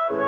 Greetings.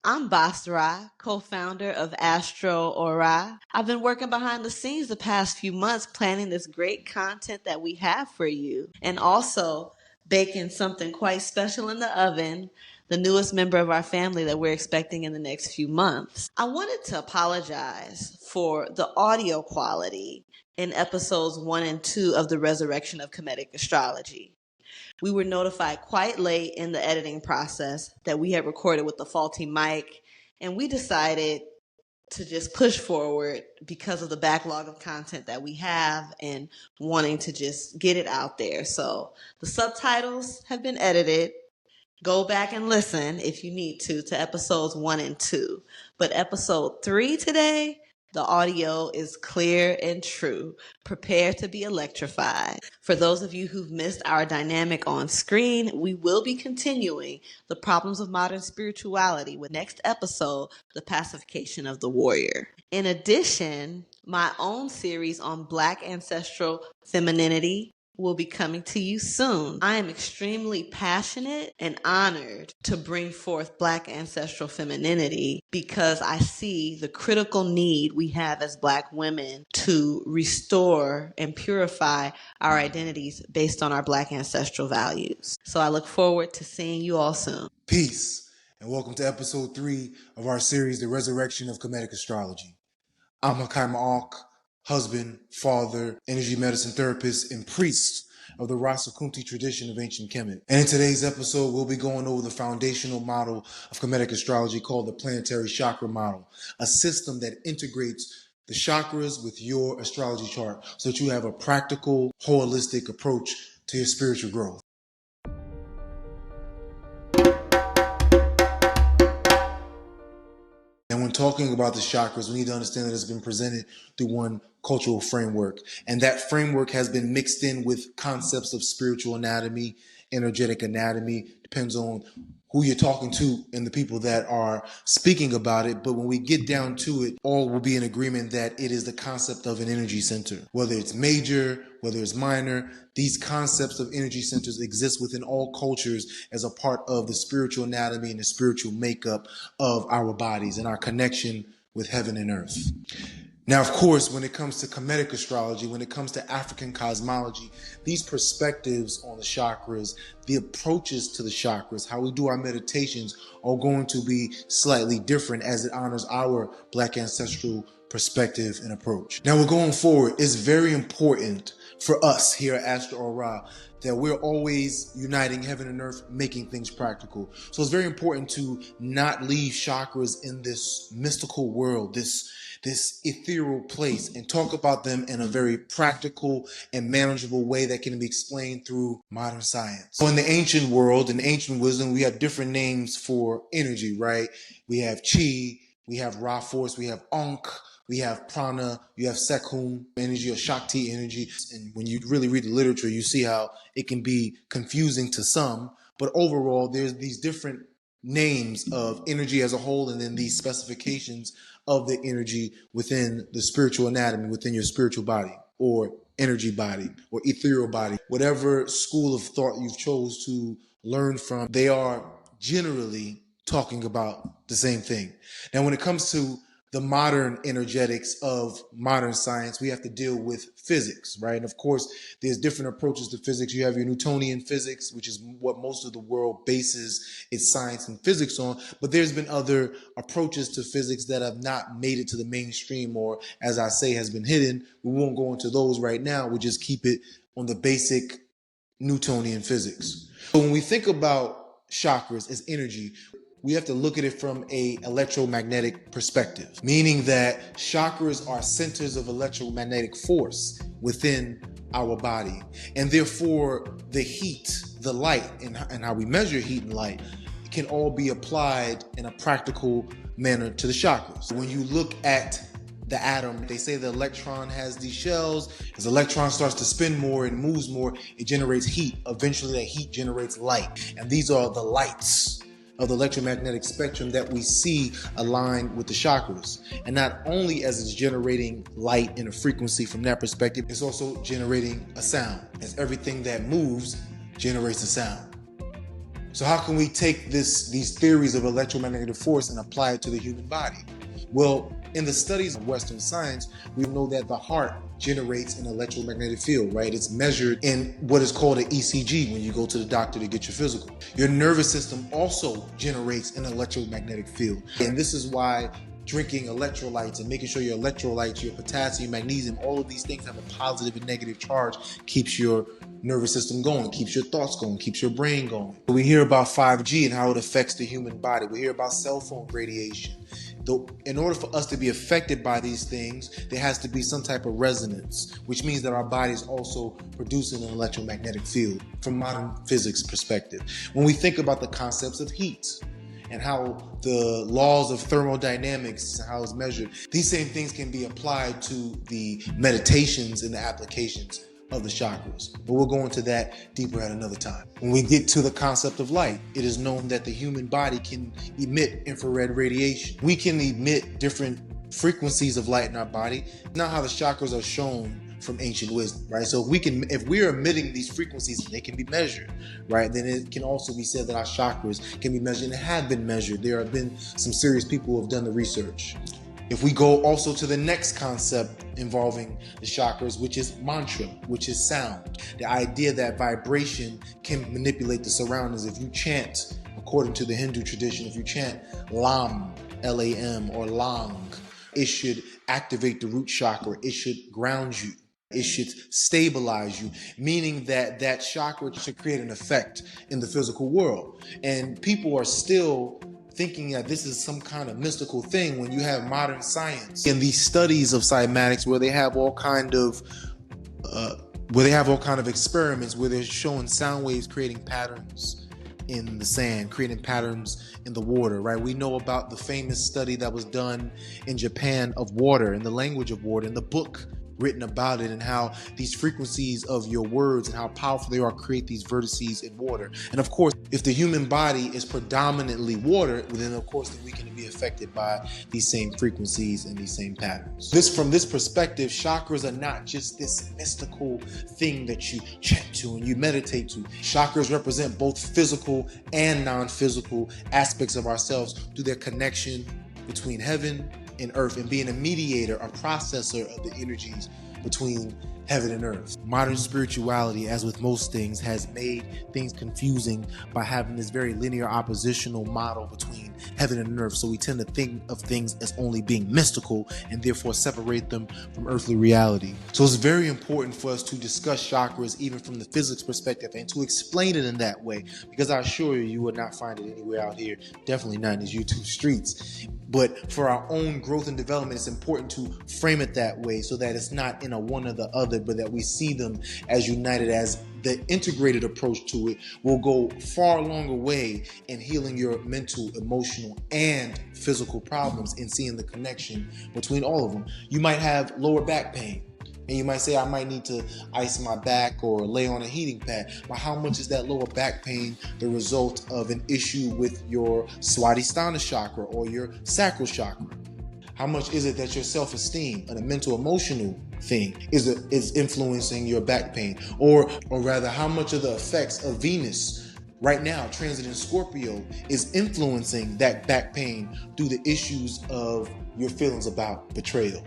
I'm Basra, co-founder of Astro-Aura. I've been working behind the scenes the past few months planning this great content that we have for you, and also baking something quite special in the oven, the newest member of our family that we're expecting in the next few months. I wanted to apologize for the audio quality in episodes 1 and 2 of the Resurrection of Kemetic Astrology. We were notified quite late in the editing process that we had recorded with the faulty mic, and we decided to just push forward because of the backlog of content that we have and wanting to just get it out there. So the subtitles have been edited. Go back and listen if you need to episodes 1 and 2. But episode 3 today, the audio is clear and true. Prepare to be electrified. For those of you who've missed our dynamic on screen, we will be continuing the problems of modern spirituality with next episode, The Pacification of the Warrior. In addition, my own series on Black ancestral femininity will be coming to you soon. I am extremely passionate and honored to bring forth Black ancestral femininity because I see the critical need we have as Black women to restore and purify our identities based on our Black ancestral values. So I look forward to seeing you all soon. Peace, and welcome to episode 3 of our series, The Resurrection of Kemetic Astrology. I'm Hakai Ma'ak, husband, father, energy medicine therapist, and priest of the Rasa Kumti tradition of ancient Kemet. And in today's episode, we'll be going over the foundational model of Kemetic astrology called the Planetary-Chakra Model, a system that integrates the chakras with your astrology chart so that you have a practical, holistic approach to your spiritual growth. And when talking about the chakras, we need to understand that it's been presented through one cultural framework. And that framework has been mixed in with concepts of spiritual anatomy, energetic anatomy, depends on who you're talking to and the people that are speaking about it. But when we get down to it, all will be in agreement that it is the concept of an energy center. Whether it's major, whether it's minor, these concepts of energy centers exist within all cultures as a part of the spiritual anatomy and the spiritual makeup of our bodies and our connection with heaven and earth. Now, of course, when it comes to Kemetic astrology, when it comes to African cosmology, these perspectives on the chakras, the approaches to the chakras, how we do our meditations are going to be slightly different as it honors our Black ancestral perspective and approach. Now, we're going forward. It's very important for us here at Astro-Aura that we're always uniting heaven and earth, making things practical. So it's very important to not leave chakras in this mystical world, this ethereal place, and talk about them in a very practical and manageable way that can be explained through modern science. So in the ancient world, in ancient wisdom, we have different names for energy, right? We have chi, we have Ra force, we have Ankh, we have prana, you have Sekhum energy or Shakti energy. And when you really read the literature, you see how it can be confusing to some. But overall, there's these different names of energy as a whole, and then these specifications of the energy within the spiritual anatomy, within your spiritual body or energy body or ethereal body. Whatever school of thought you've chose to learn from, they are generally talking about the same thing. Now, when it comes to the modern energetics of modern science, we have to deal with physics, right? And of course, there's different approaches to physics. You have your Newtonian physics, which is what most of the world bases its science and physics on. But there's been other approaches to physics that have not made it to the mainstream, or as I say, has been hidden. We won't go into those right now. We'll just keep it on the basic Newtonian physics. So when we think about chakras as energy, we have to look at it from an electromagnetic perspective, meaning that chakras are centers of electromagnetic force within our body. And therefore, the heat, the light, and how we measure heat and light can all be applied in a practical manner to the chakras. When you look at the atom, they say the electron has these shells. As the electron starts to spin more and moves more, it generates heat. Eventually, that heat generates light. And these are the lights of the electromagnetic spectrum that we see aligned with the chakras. And not only as it's generating light and a frequency from that perspective, it's also generating a sound, as everything that moves generates a sound. So how can we take these theories of electromagnetic force and apply it to the human body? Well, in the studies of Western science, we know that the heart generates an electromagnetic field, right? It's measured in what is called an ECG when you go to the doctor to get your physical. Your nervous system also generates an electromagnetic field. And this is why drinking electrolytes and making sure your electrolytes, your potassium, magnesium, all of these things have a positive and negative charge, keeps your nervous system going, keeps your thoughts going, keeps your brain going. We hear about 5G and how it affects the human body. We hear about cell phone radiation. Though, in order for us to be affected by these things, there has to be some type of resonance, which means that our body is also producing an electromagnetic field from modern physics perspective. When we think about the concepts of heat and how the laws of thermodynamics, how it's measured, these same things can be applied to the meditations and the applications of the chakras. But we'll go into that deeper at another time. When we get to the concept of light, it is known that the human body can emit infrared radiation. We can emit different frequencies of light in our body. Not how the chakras are shown from ancient wisdom, right? So if we're emitting these frequencies, they can be measured, right? Then it can also be said that our chakras can be measured and have been measured. There have been some serious people who have done the research. If we go also to the next concept involving the chakras, which is mantra, which is sound, the idea that vibration can manipulate the surroundings. If you chant, according to the Hindu tradition, if you chant Lam, L-A-M, or Lang, it should activate the root chakra. It should ground you. It should stabilize you, meaning that that chakra should create an effect in the physical world. And people are still thinking that this is some kind of mystical thing when you have modern science and these studies of cymatics where they have all kind of experiments where they're showing sound waves creating patterns in the sand, creating patterns in the water, right? We know about the famous study that was done in Japan of water and the language of water and the book written about it and how these frequencies of your words and how powerful they are create these vortices in water. And of course, if the human body is predominantly water, then of course we can be affected by these same frequencies and these same patterns. From this perspective, chakras are not just this mystical thing that you chant to and you meditate to. Chakras represent both physical and non-physical aspects of ourselves through their connection between heaven and earth and being a mediator, a processor of the energies between heaven and earth. Modern spirituality, as with most things, has made things confusing by having this very linear oppositional model between heaven and earth. So we tend to think of things as only being mystical and therefore separate them from earthly reality. So it's very important for us to discuss chakras even from the physics perspective and to explain it in that way, because I assure you, you will not find it anywhere out here, definitely not in these YouTube streets. But for our own growth and development, it's important to frame it that way so that it's not in a one or the other, but that we see them as united, as the integrated approach to it will go far longer way in healing your mental, emotional, and physical problems and seeing the connection between all of them. You might have lower back pain. And you might say, I might need to ice my back or lay on a heating pad. But how much is that lower back pain the result of an issue with your Swadhisthana chakra or your sacral chakra? How much is it that your self-esteem and a mental emotional thing is influencing your back pain? Or rather, how much of the effects of Venus right now, transit in Scorpio, is influencing that back pain through the issues of your feelings about betrayal?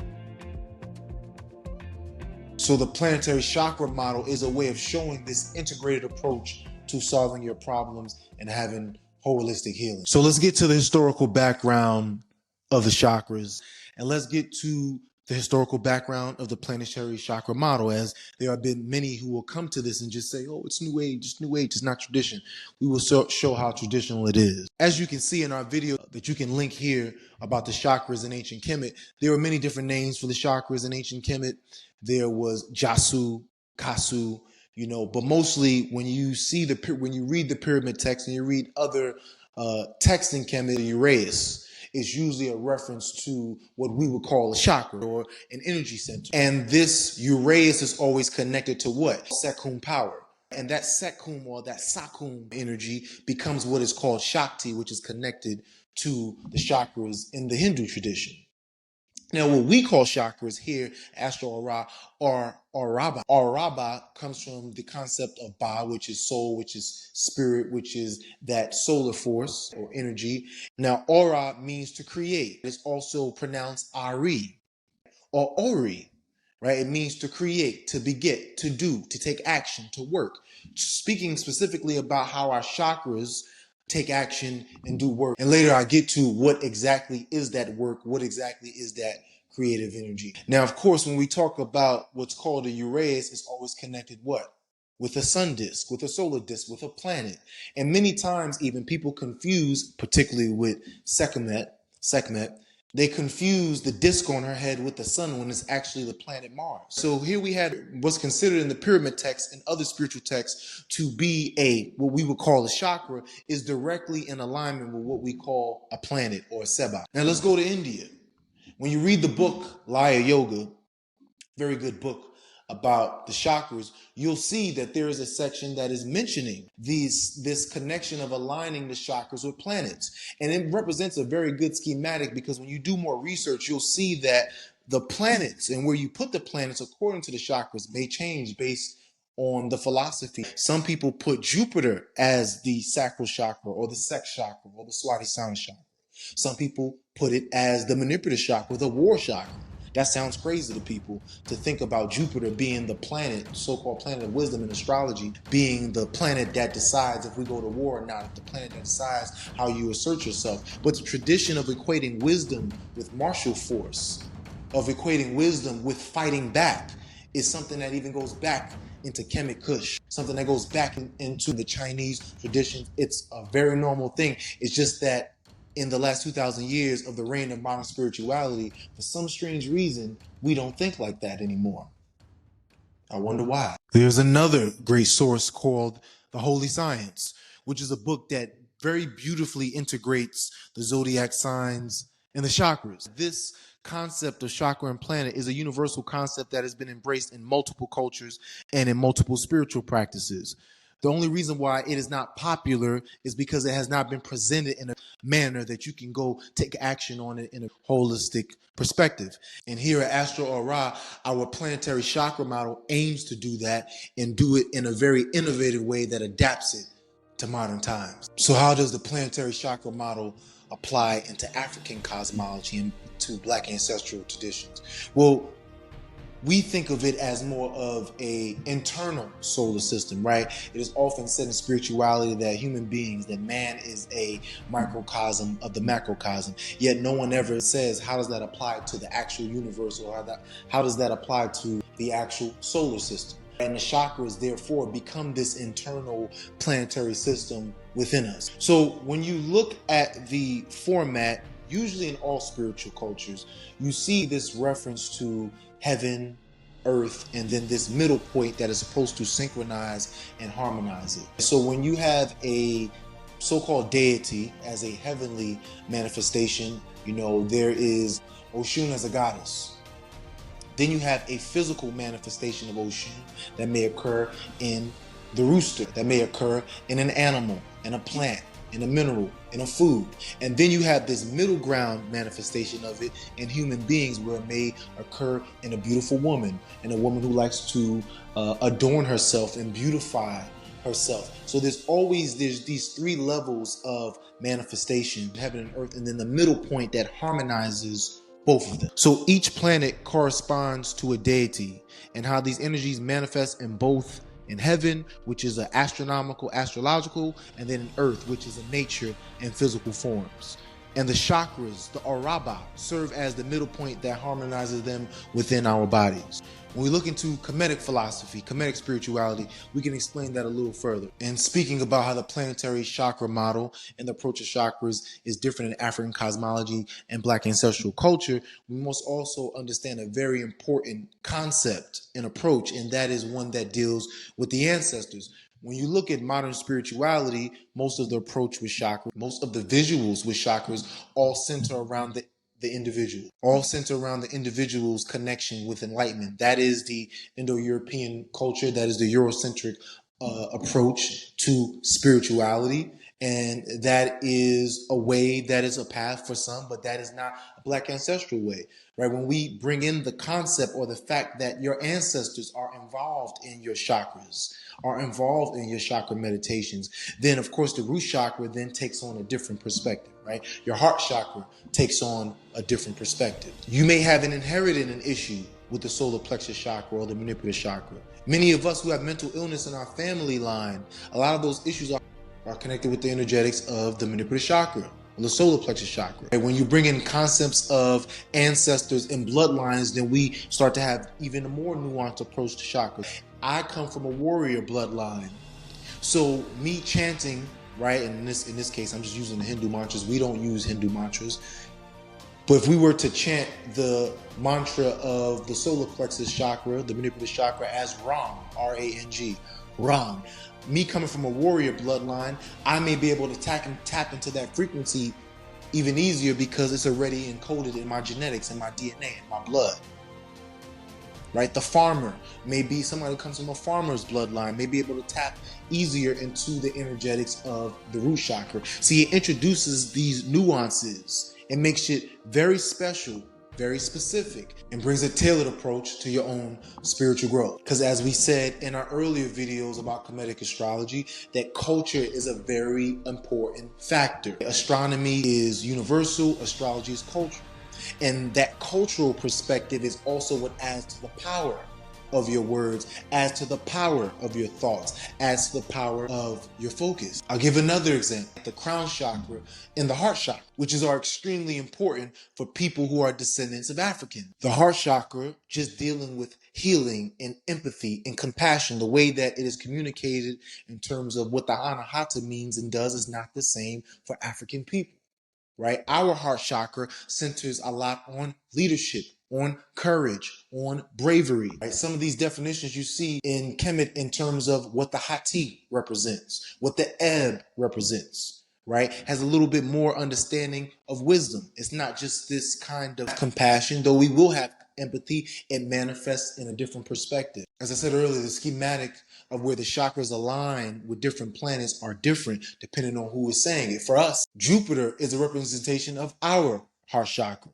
So the Planetary-Chakra Model is a way of showing this integrated approach to solving your problems and having holistic healing. So let's get to the historical background of the chakras, and let's get to the historical background of the Planetary-Chakra Model, as there have been many who will come to this and just say, oh, it's new age, it's not tradition. We will show how traditional it is. As you can see in our video that you can link here about the chakras in ancient Kemet, there were many different names for the chakras in ancient Kemet. There was Jasu, Kasu, but mostly when you read the pyramid text and you read other texts in Kemet, Uraeus is usually a reference to what we would call a chakra or an energy center. And this Uraeus is always connected to what? Sekun power. And that Sekum or that Sakum energy becomes what is called Shakti, which is connected to the chakras in the Hindu tradition. Now, what we call chakras here, Astro Aura, are Auraba. Auraba comes from the concept of Ba, which is soul, which is spirit, which is that solar force or energy. Now, Aura means to create. It's also pronounced Ari or Ori, right? It means to create, to beget, to do, to take action, to work. Speaking specifically about how our chakras take action and do work. And later I get to what exactly is that work, what exactly is that creative energy. Now, of course, when we talk about what's called a Uraeus, it's always connected what? With a sun disk, with a solar disk, with a planet. And many times even people confuse, particularly with Sekhmet, they confuse the disk on her head with the sun when it's actually the planet Mars. So here we had what's considered in the pyramid text and other spiritual texts to be what we would call a chakra is directly in alignment with what we call a planet or a Seba. Now let's go to India. When you read the book Laya Yoga, very good book about the chakras, you'll see that there is a section that is mentioning this connection of aligning the chakras with planets. And it represents a very good schematic because when you do more research, you'll see that the planets and where you put the planets according to the chakras may change based on the philosophy. Some people put Jupiter as the sacral chakra or the sex chakra or the Swadhisthana chakra. Some people put it as the manipulative chakra, the war chakra. That sounds crazy to people to think about Jupiter being the planet, so-called planet of wisdom in astrology, being the planet that decides if we go to war or not, the planet that decides how you assert yourself. But the tradition of equating wisdom with martial force, of equating wisdom with fighting back, is something that even goes back into Kemet Kush, something that goes back into the Chinese tradition. It's a very normal thing. It's just that in the last 2,000 years of the reign of modern spirituality, for some strange reason, we don't think like that anymore. I wonder why. There's another great source called The Holy Science, which is a book that very beautifully integrates the zodiac signs and the chakras. This concept of chakra and planet is a universal concept that has been embraced in multiple cultures and in multiple spiritual practices. The only reason why it is not popular is because it has not been presented in a manner that you can go take action on it in a holistic perspective. And here at Astro Aura, our planetary chakra model aims to do that and do it in a very innovative way that adapts it to modern times. So how does the planetary chakra model apply into African cosmology and to Black ancestral traditions? Well, we think of it as more of a internal solar system, right? It is often said in spirituality that human beings, that man is a microcosm of the macrocosm. Yet no one ever says, how does that apply to the actual universe, or how does that apply to the actual solar system? And the chakras, therefore, become this internal planetary system within us. So when you look at the format, usually in all spiritual cultures, you see this reference to heaven, earth, and then this middle point that is supposed to synchronize and harmonize it. So when you have a so-called deity as a heavenly manifestation, there is Oshun as a goddess. Then you have a physical manifestation of Oshun that may occur in the rooster, that may occur in an animal, in a plant, in a mineral, in a food. And then you have this middle ground manifestation of it in human beings, where it may occur in a beautiful woman, and a woman who likes to adorn herself and beautify herself. So there's these three levels of manifestation, heaven and earth, and then the middle point that harmonizes both of them. So each planet corresponds to a deity, and how these energies manifest in both in heaven, which is an astronomical, astrological, and then in earth, which is a nature and physical forms. And the chakras, the Auraba, serve as the middle point that harmonizes them within our bodies. When we look into Kemetic philosophy, Kemetic spirituality, we can explain that a little further. And speaking about how the planetary chakra model and the approach of chakras is different in African cosmology and Black ancestral culture, we must also understand a very important concept and approach, and that is one that deals with the ancestors. When you look at modern spirituality, most of the approach with chakras, most of the visuals with chakras all center around the individual, all center around the individual's connection with enlightenment. That is the Indo-European culture, that is the Eurocentric approach to spirituality. And that is a way, that is a path for some, but that is not a Black ancestral way, right? When we bring in the concept or the fact that your ancestors are involved in your chakras, are involved in your chakra meditations, then of course the root chakra then takes on a different perspective, right? Your heart chakra takes on a different perspective. You may have inherited an issue with the solar plexus chakra or the manipulative chakra. Many of us who have mental illness in our family line, a lot of those issues are connected with the energetics of the manipulative chakra, or the solar plexus chakra. And when you bring in concepts of ancestors and bloodlines, then we start to have even a more nuanced approach to chakras. I come from a warrior bloodline, so me chanting, right? And in this case, I'm just using the Hindu mantras. We don't use Hindu mantras. But if we were to chant the mantra of the solar plexus chakra, the manipulative chakra, as Rang, R-A-N-G, Rang, me coming from a warrior bloodline, I may be able to tap into that frequency even easier because it's already encoded in my genetics, in my DNA, in my blood. Right? The farmer may be somebody who comes from a farmer's bloodline, may be able to tap easier into the energetics of the root chakra. See, it introduces these nuances and makes it very special, very specific, and brings a tailored approach to your own spiritual growth. Because as we said in our earlier videos about Kemetic astrology, that culture is a very important factor. Astronomy is universal, astrology is cultural. And that cultural perspective is also what adds to the power of your words, adds to the power of your thoughts, adds to the power of your focus. I'll give another example. The crown chakra and the heart chakra, which are extremely important for people who are descendants of Africans. The heart chakra, just dealing with healing and empathy and compassion, the way that it is communicated in terms of what the Anahata means and does is not the same for African people. Right? Our heart chakra centers a lot on leadership, on courage, on bravery. Right? Some of these definitions you see in Kemet in terms of what the Hati represents, what the Eb represents, right? Has a little bit more understanding of wisdom. It's not just this kind of compassion, though we will have empathy, it manifests in a different perspective. As I said earlier, the schematic of where the chakras align with different planets are different depending on who is saying it. For us, Jupiter is a representation of our heart chakra.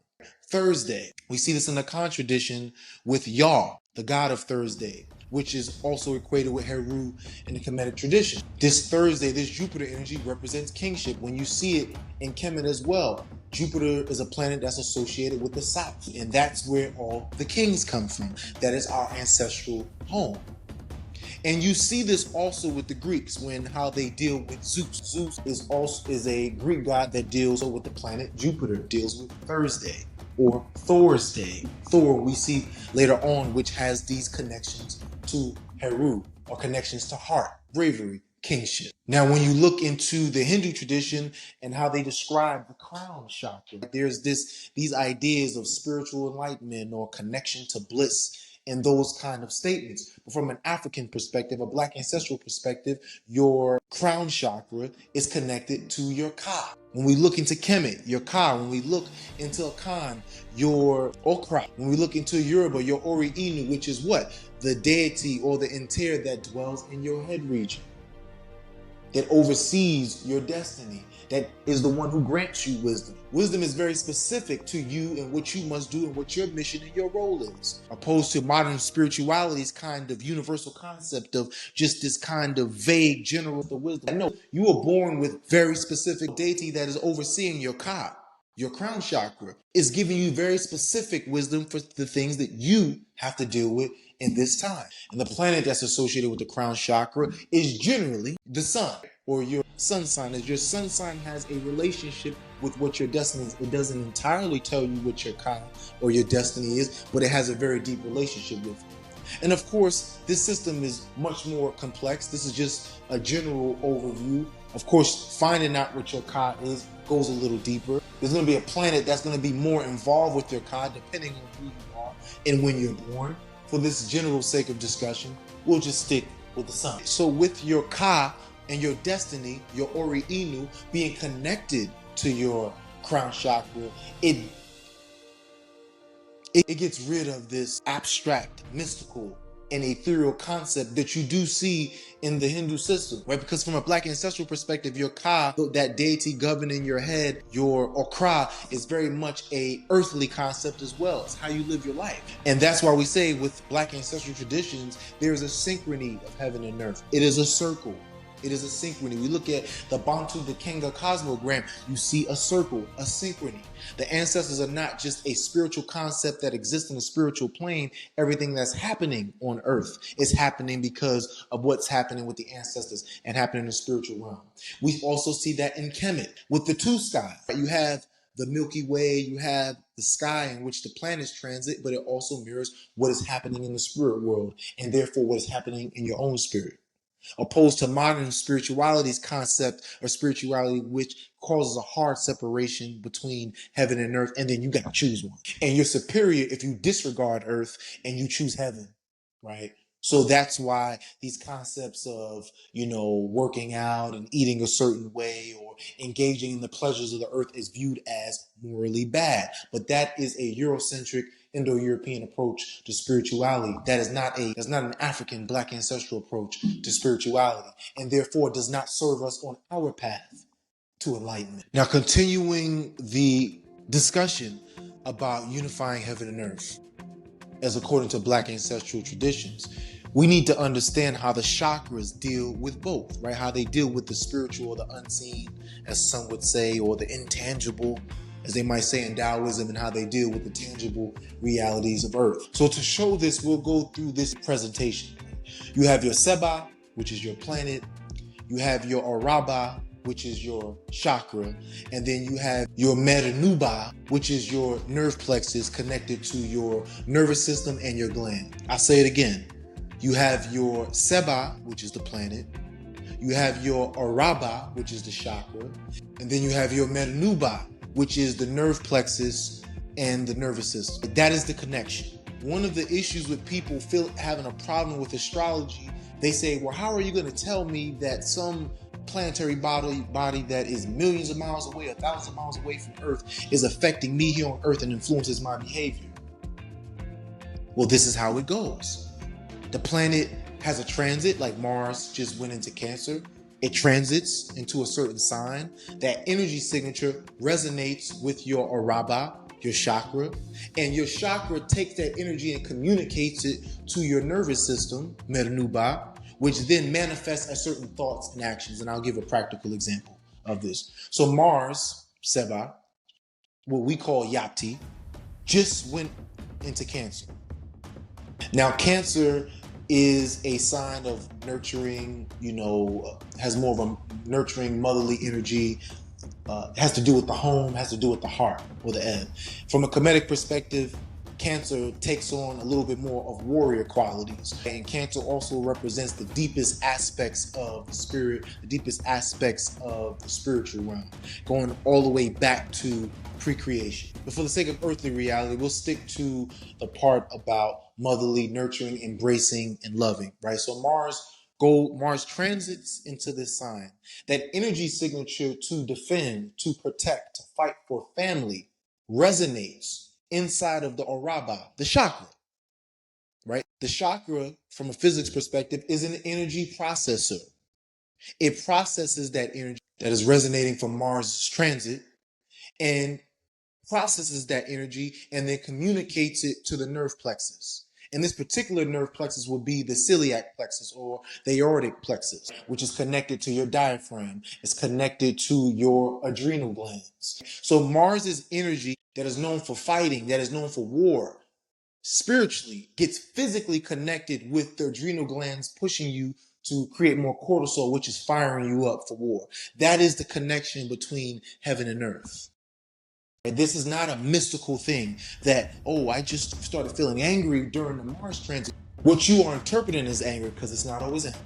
Thursday, we see this in the Khan tradition with Yah, the god of Thursday, which is also equated with Heru in the Kemetic tradition. This Thursday, this Jupiter energy represents kingship. When you see it in Kemet as well, Jupiter is a planet that's associated with the south, and that's where all the kings come from. That is our ancestral home. And you see this also with the Greeks when how they deal with Zeus. Zeus is a Greek god that deals with the planet Jupiter, deals with Thursday or Thor's day. Thor we see later on, which has these connections to Heru or connections to heart, bravery, kingship. Now, when you look into the Hindu tradition and how they describe the crown chakra, there's these ideas of spiritual enlightenment or connection to bliss and those kind of statements. But from an African perspective, a Black ancestral perspective, your crown chakra is connected to your Ka. When we look into Kemet, your Ka. When we look into Akan, your Okra. When we look into Yoruba, your Ori Inu, which is what? The deity or the enter that dwells in your head region, that oversees your destiny, that is the one who grants you wisdom. Wisdom is very specific to you and what you must do and what your mission and your role is, opposed to modern spirituality's kind of universal concept of just this kind of vague general wisdom. No, you were born with very specific deity that is overseeing your Ka. Your crown chakra is giving you very specific wisdom for the things that you have to deal with in this time. And the planet that's associated with the crown chakra is generally the sun or your sun sign. As your sun sign has a relationship with what your destiny is. It doesn't entirely tell you what your Ka or your destiny is, but it has a very deep relationship with it. And of course, this system is much more complex. This is just a general overview. Of course, finding out what your Ka is goes a little deeper. There's going to be a planet that's going to be more involved with your Ka depending on who you are and when you're born. For this general sake of discussion, we'll just stick with the sun. So with your Ka and your destiny, your Ori Inu being connected to your crown chakra, it gets rid of this abstract, mystical an ethereal concept that you do see in the Hindu system, right? Because from a Black ancestral perspective, your Ka, that deity governing your head, your Okra, is very much a earthly concept as well. It's how you live your life. And that's why we say with Black ancestral traditions, there's a synchrony of heaven and earth. It is a circle. It is a synchrony. We look at the Bantu Dekenga Cosmogram, you see a circle, a synchrony. The ancestors are not just a spiritual concept that exists in the spiritual plane. Everything that's happening on earth is happening because of what's happening with the ancestors and happening in the spiritual realm. We also see that in Kemet with the two skies. You have the Milky Way, you have the sky in which the planets transit, but it also mirrors what is happening in the spirit world and therefore what is happening in your own spirit. Opposed to modern spirituality's concept or spirituality, which causes a hard separation between heaven and earth, and then you got to choose one. And you're superior if you disregard earth and you choose heaven, right? So that's why these concepts of, working out and eating a certain way or engaging in the pleasures of the earth is viewed as morally bad. But that is a Eurocentric Indo-European approach to spirituality. That's not an African Black ancestral approach to spirituality, and therefore does not serve us on our path to enlightenment. Now, continuing the discussion about unifying heaven and earth, as according to Black ancestral traditions, we need to understand how the chakras deal with both, right? How they deal with the spiritual or the unseen, as some would say, or the intangible, as they might say in Taoism, and how they deal with the tangible realities of earth. So to show this, we'll go through this presentation. You have your Seba, which is your planet. You have your Araba, which is your chakra. And then you have your Metanuba, which is your nerve plexus connected to your nervous system and your gland. I'll say it again. You have your Seba, which is the planet. You have your Araba, which is the chakra. And then you have your Metanuba, which is the nerve plexus and the nervous system. That is the connection. One of the issues with people having a problem with astrology, they say, well, how are you going to tell me that some planetary body that is millions of miles away, 1,000 miles away from Earth, is affecting me here on Earth and influences my behavior? Well, this is how it goes. The planet has a transit, like Mars just went into Cancer. It transits into a certain sign. That energy signature resonates with your Araba, your chakra, and your chakra takes that energy and communicates it to your nervous system, Metanuba, which then manifests as certain thoughts and actions. And I'll give a practical example of this. So Mars, Seba, what we call Yapti, just went into Cancer. Now, Cancer is a sign of nurturing, has more of a nurturing motherly energy, has to do with the home, has to do with the heart or the ebb. From a Kemetic perspective, Cancer takes on a little bit more of warrior qualities. And Cancer also represents the deepest aspects of the spirit, the deepest aspects of the spiritual realm, going all the way back to pre-creation. But for the sake of earthly reality, we'll stick to the part about motherly, nurturing, embracing, and loving, right? So Mars transits into this sign. That energy signature to defend, to protect, to fight for family resonates inside of the Araba, the chakra, right? The chakra, from a physics perspective, is an energy processor. It processes that energy that is resonating from Mars' transit and processes that energy and then communicates it to the nerve plexus. And this particular nerve plexus will be the celiac plexus or the aortic plexus, which is connected to your diaphragm. It's connected to your adrenal glands. So Mars's energy that is known for fighting, that is known for war, spiritually gets physically connected with the adrenal glands, pushing you to create more cortisol, which is firing you up for war. That is the connection between heaven and earth. And this is not a mystical thing that, I just started feeling angry during the Mars transit. What you are interpreting as anger, because it's not always anger.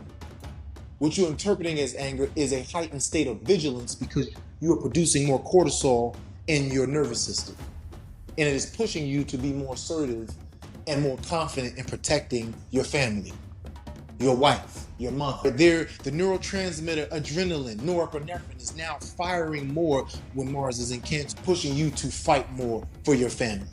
What you're interpreting as anger is a heightened state of vigilance because you are producing more cortisol in your nervous system. And it is pushing you to be more assertive and more confident in protecting your family, your wife, your mother. The neurotransmitter adrenaline, norepinephrine, is now firing more when Mars is in Cancer, pushing you to fight more for your family.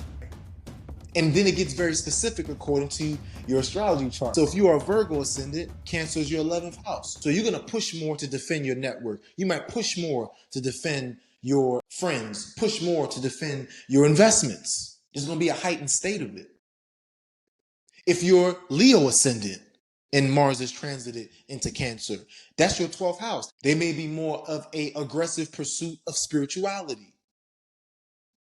And then it gets very specific according to your astrology chart. So if you are a Virgo ascendant, Cancer is your 11th house. So you're going to push more to defend your network. You might push more to defend your friends, push more to defend your investments. There's going to be a heightened state of it. If you're Leo ascendant and Mars is transited into Cancer, that's your 12th house. There may be more of an aggressive pursuit of spirituality,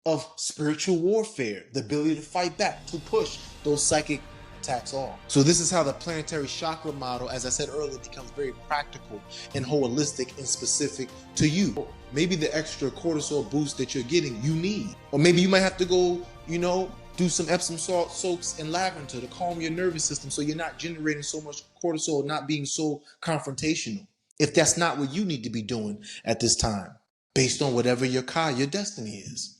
of spiritual warfare, the ability to fight back, to push those psychic attacks off. So this is how the planetary chakra model, as I said earlier, becomes very practical and holistic and specific to you. Maybe the extra cortisol boost that you're getting, you need. Or maybe you might have to go, do some Epsom salt soaks and lavender to calm your nervous system so you're not generating so much cortisol, not being so confrontational. If that's not what you need to be doing at this time, based on whatever your destiny is.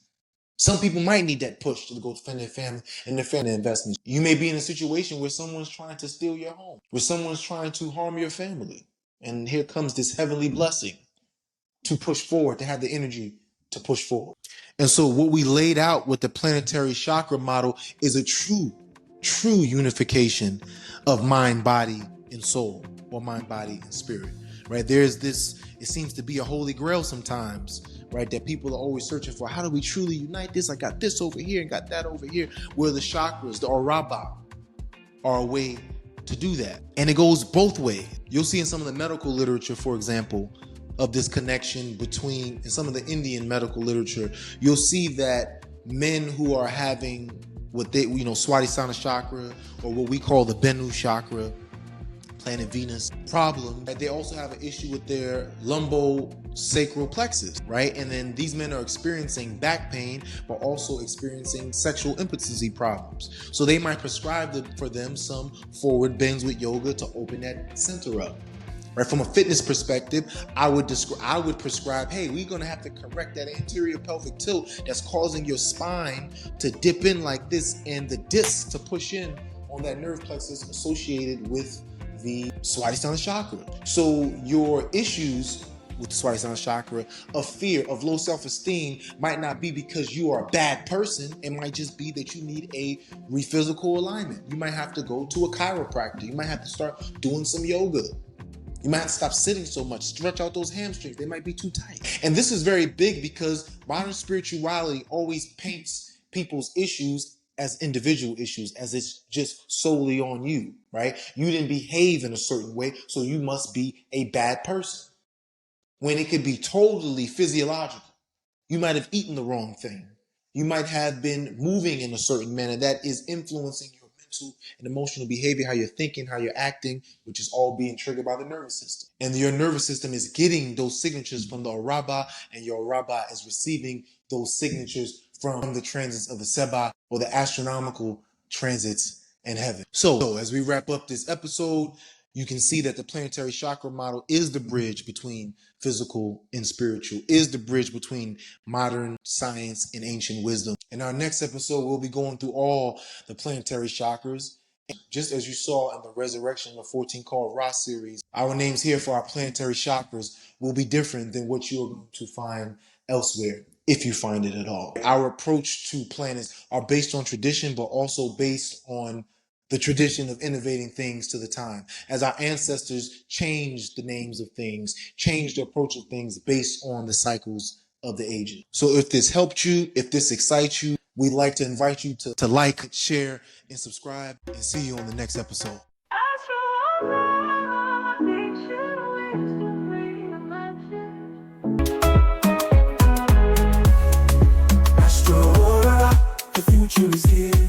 Some people might need that push to go defend their family and defend their investments. You may be in a situation where someone's trying to steal your home, where someone's trying to harm your family. And here comes this heavenly blessing to push forward, to have the energy to push forward. And so what we laid out with the planetary chakra model is a true unification of mind, body, and soul, or mind, body, and spirit, right? There's this, it seems to be a holy grail sometimes, right? That people are always searching for. How do we truly unite this? I got this over here and got that over here. Where the chakras, the Auraba, are a way to do that. And it goes both ways. You'll see in some of the medical literature, for example, of this connection between, in some of the Indian medical literature, you'll see that men who are having what they, Swadhisthana chakra, or what we call the Bennu chakra, planet Venus problem, that they also have an issue with their lumbosacral plexus, right? And then these men are experiencing back pain, but also experiencing sexual impotency problems. So they might prescribe for them some forward bends with yoga to open that center up. Right, from a fitness perspective, I would prescribe, hey, we're going to have to correct that anterior pelvic tilt that's causing your spine to dip in like this and the disc to push in on that nerve plexus associated with the Swadhisthana chakra. So your issues with the Swadhisthana chakra of fear, of low self-esteem, might not be because you are a bad person. It might just be that you need a physical alignment. You might have to go to a chiropractor. You might have to start doing some yoga. You might have to stop sitting so much, stretch out those hamstrings. They might be too tight. And this is very big because modern spirituality always paints people's issues as individual issues, as it's just solely on you, right? You didn't behave in a certain way, so you must be a bad person. When it could be totally physiological. You might have eaten the wrong thing. You might have been moving in a certain manner that is influencing your mental and emotional behavior, how you're thinking, how you're acting, which is all being triggered by the nervous system. And your nervous system is getting those signatures from the Auraba, and your Auraba is receiving those signatures from the transits of the Seba, or the astronomical transits in heaven. So as we wrap up this episode, you can see that the planetary chakra model is the bridge between physical and spiritual, is the bridge between modern science and ancient wisdom. In our next episode, we'll be going through all the planetary chakras. And just as you saw in the Resurrection of 14 called Ra series, our names here for our planetary chakras will be different than what you're going to find elsewhere, if you find it at all. Our approach to planets are based on tradition, but also based on the tradition of innovating things to the time, as our ancestors changed the names of things, changed the approach of things based on the cycles of the ages. So if this helped you, if this excites you, we'd like to invite you to like, share, and subscribe, and see you on the next episode. The future is here.